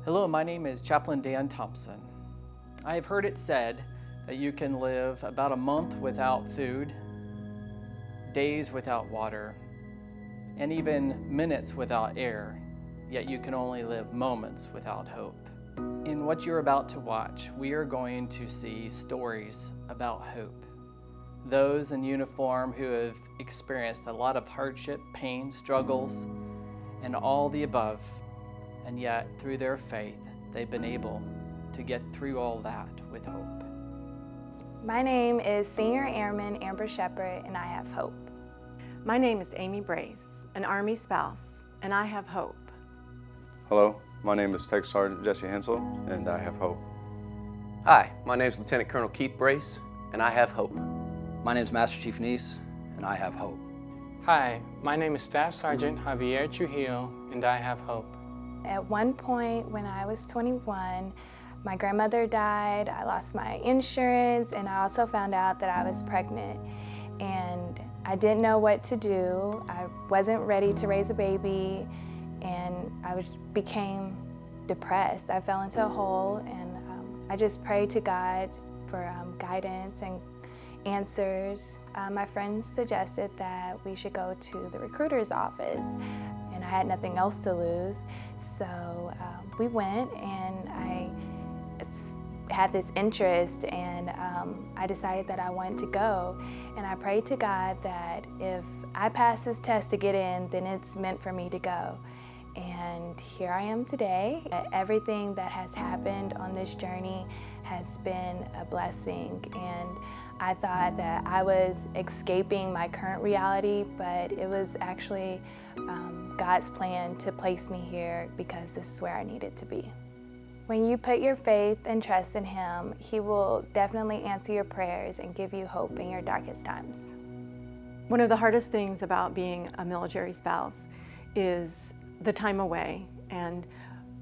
Hello, my name is Chaplain Dan Thompson. I have heard it said that you can live about a month without food, days without water, and even minutes without air, yet you can only live moments without hope. In what you're about to watch, we are going to see stories about hope. Those in uniform who have experienced a lot of hardship, pain, struggles, and all the above, and yet through their faith, they've been able to get through all that with hope. My name is Senior Airman Amber Shepard, and I have hope. My name is Amy Brace, an Army spouse, and I have hope. Hello, my name is Tech Sergeant Jesse Hensel, and I have hope. Hi, my name is Lieutenant Colonel Keith Brace, and I have hope. My name is Master Chief Neese, and I have hope. Hi, my name is Staff Sergeant Javier Trujillo, and I have hope. At one point when I was 21, my grandmother died, I lost my insurance, and I also found out that I was pregnant. And I didn't know what to do. I wasn't ready to raise a baby, and I became depressed. I fell into a hole, and I just prayed to God for guidance and answers. My friends suggested that we should go to the recruiter's office, and I had nothing else to lose. So we went, and I had this interest, and I decided that I wanted to go. And I prayed to God that if I pass this test to get in, then it's meant for me to go. And here I am today. Everything that has happened on this journey has been a blessing, and I thought that I was escaping my current reality, but it was actually God's plan to place me here because this is where I needed to be. When you put your faith and trust in Him, He will definitely answer your prayers and give you hope in your darkest times. One of the hardest things about being a military spouse is the time away and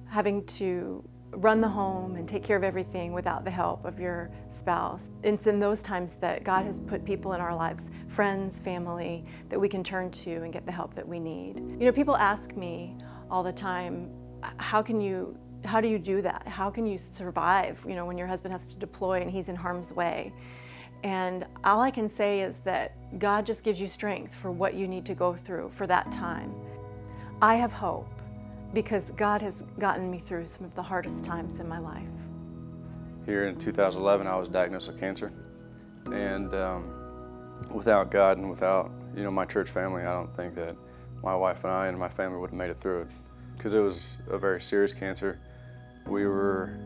having to run the home and take care of everything without the help of your spouse. It's in those times that God has put people in our lives, friends, family, that we can turn to and get the help that we need. You know, people ask me all the time, how do you do that? How can you survive, you know, when your husband has to deploy and he's in harm's way? And all I can say is that God just gives you strength for what you need to go through for that time. I have hope because God has gotten me through some of the hardest times in my life. Here in 2011, I was diagnosed with cancer, and without God and without my church family, I don't think that my wife and I and my family would have made it through it, because it was a very serious cancer. We were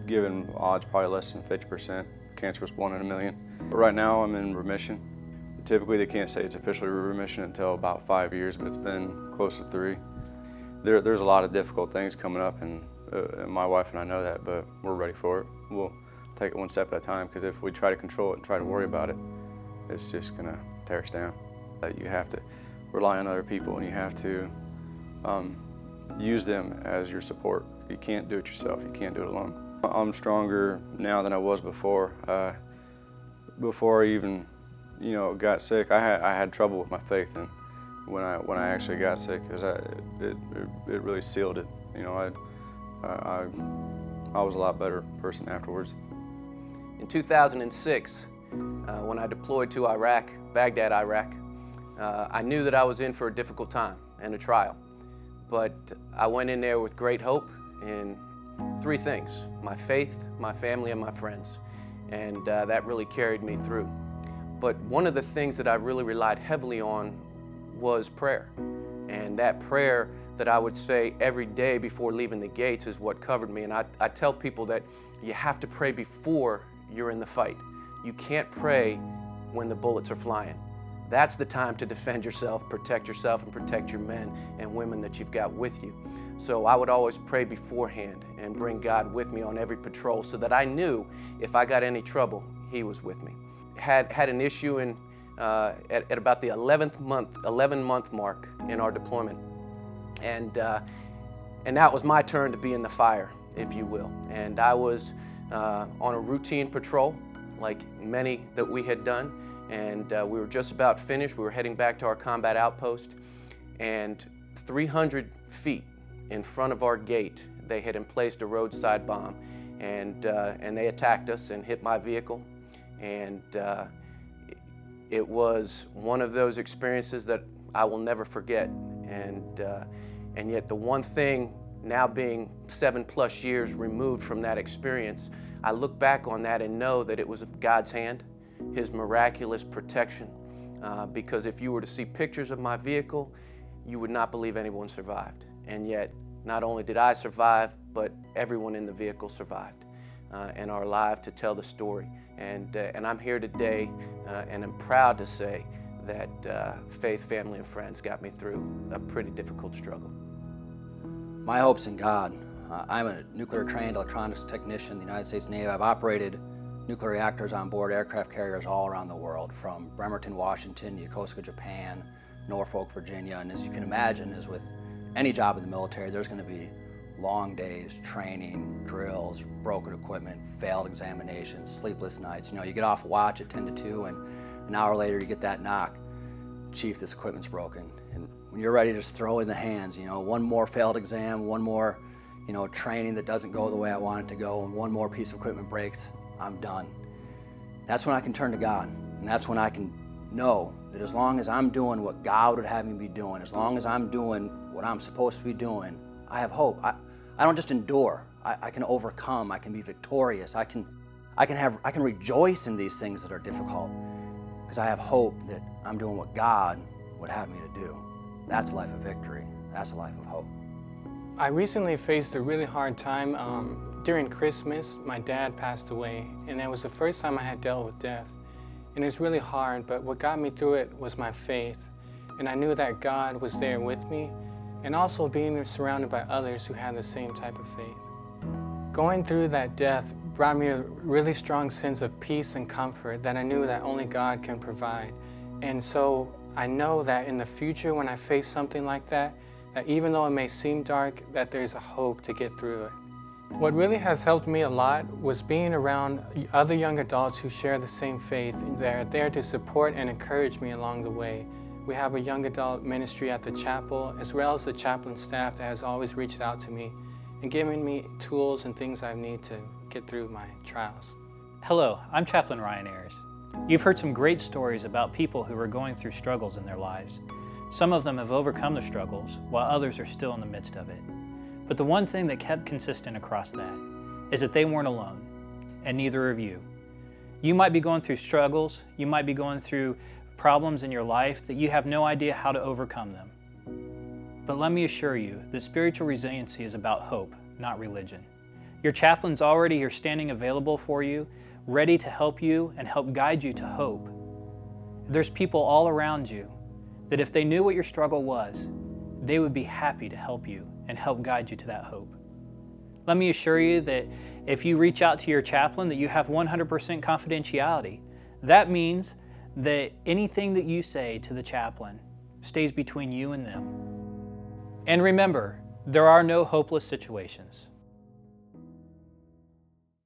given odds probably less than 50%. Cancer was 1 in a million. But right now I'm in remission. Typically they can't say it's officially remission until about 5 years, but it's been close to 3. There's a lot of difficult things coming up, and my wife and I know that, but we're ready for it. We'll take it one step at a time, because if we try to control it and try to worry about it, it's just gonna tear us down. You have to rely on other people, and you have to use them as your support. You can't do it yourself. You can't do it alone. I'm stronger now than I was before. Before I even got sick, I had trouble with my faith, and when I actually got sick, because it really sealed it. I was a lot better person afterwards. In 2006, when I deployed to Iraq, Baghdad, Iraq, I knew that I was in for a difficult time and a trial. But I went in there with great hope in 3 things: my faith, my family, and my friends. And that really carried me through. But one of the things that I really relied heavily on was prayer. And that prayer that I would say every day before leaving the gates is what covered me. And I tell people that you have to pray before you're in the fight. You can't pray when the bullets are flying. That's the time to defend yourself, and protect your men and women that you've got with you. So I would always pray beforehand and bring God with me on every patrol, so that I knew if I got any trouble, He was with me. Had an issue at about the 11-month mark in our deployment, and that was my turn to be in the fire, if you will. And I was on a routine patrol, like many that we had done. And we were just about finished. We were heading back to our combat outpost, and 300 feet in front of our gate, they had emplaced a roadside bomb, and they attacked us and hit my vehicle. And it was one of those experiences that I will never forget. And yet the one thing, now being 7+ years removed from that experience, I look back on that and know that it was God's hand, His miraculous protection. Because if you were to see pictures of my vehicle, you would not believe anyone survived. And yet, not only did I survive, but everyone in the vehicle survived and are alive to tell the story. And I'm here today and I'm proud to say that faith, family, and friends got me through a pretty difficult struggle. My hope's in God. I'm a nuclear-trained electronics technician in the United States Navy. I've operated nuclear reactors on board aircraft carriers all around the world, from Bremerton, Washington, Yokosuka, Japan, Norfolk, Virginia. And as you can imagine, as with any job in the military, there's going to be long days, training, drills, broken equipment, failed examinations, sleepless nights. You know, you get off watch at 10 to 2, and an hour later you get that knock, Chief, this equipment's broken. And when you're ready to just throw in the hands, you know, one more failed exam, one more, you know, training that doesn't go the way I want it to go, and one more piece of equipment breaks, I'm done. That's when I can turn to God, and that's when I can know that as long as I'm doing what God would have me be doing, as long as I'm doing what I'm supposed to be doing, I have hope. I don't just endure. I can overcome. I can be victorious. I can rejoice in these things that are difficult, because I have hope that I'm doing what God would have me to do. That's a life of victory. That's a life of hope. I recently faced a really hard time. During Christmas, my dad passed away, and it was the first time I had dealt with death. And it's really hard, but what got me through it was my faith. And I knew that God was there with me, and also being surrounded by others who had the same type of faith. Going through that death brought me a really strong sense of peace and comfort that I knew that only God can provide. And so I know that in the future, when I face something like that even though it may seem dark, that there's a hope to get through it. What really has helped me a lot was being around other young adults who share the same faith. They're there to support and encourage me along the way. We have a young adult ministry at the chapel, as well as the chaplain staff that has always reached out to me and given me tools and things I need to get through my trials. Hello, I'm Chaplain Ryan Ayers. You've heard some great stories about people who are going through struggles in their lives. Some of them have overcome the struggles, while others are still in the midst of it. But the one thing that kept consistent across that is that they weren't alone, and neither of you. You might be going through struggles, you might be going through problems in your life that you have no idea how to overcome them. But let me assure you that spiritual resiliency is about hope, not religion. Your chaplain's already here standing available for you, ready to help you and help guide you to hope. There's people all around you that if they knew what your struggle was, they would be happy to help you and help guide you to that hope. Let me assure you that if you reach out to your chaplain, that you have 100% confidentiality. That means that anything that you say to the chaplain stays between you and them. And remember, there are no hopeless situations.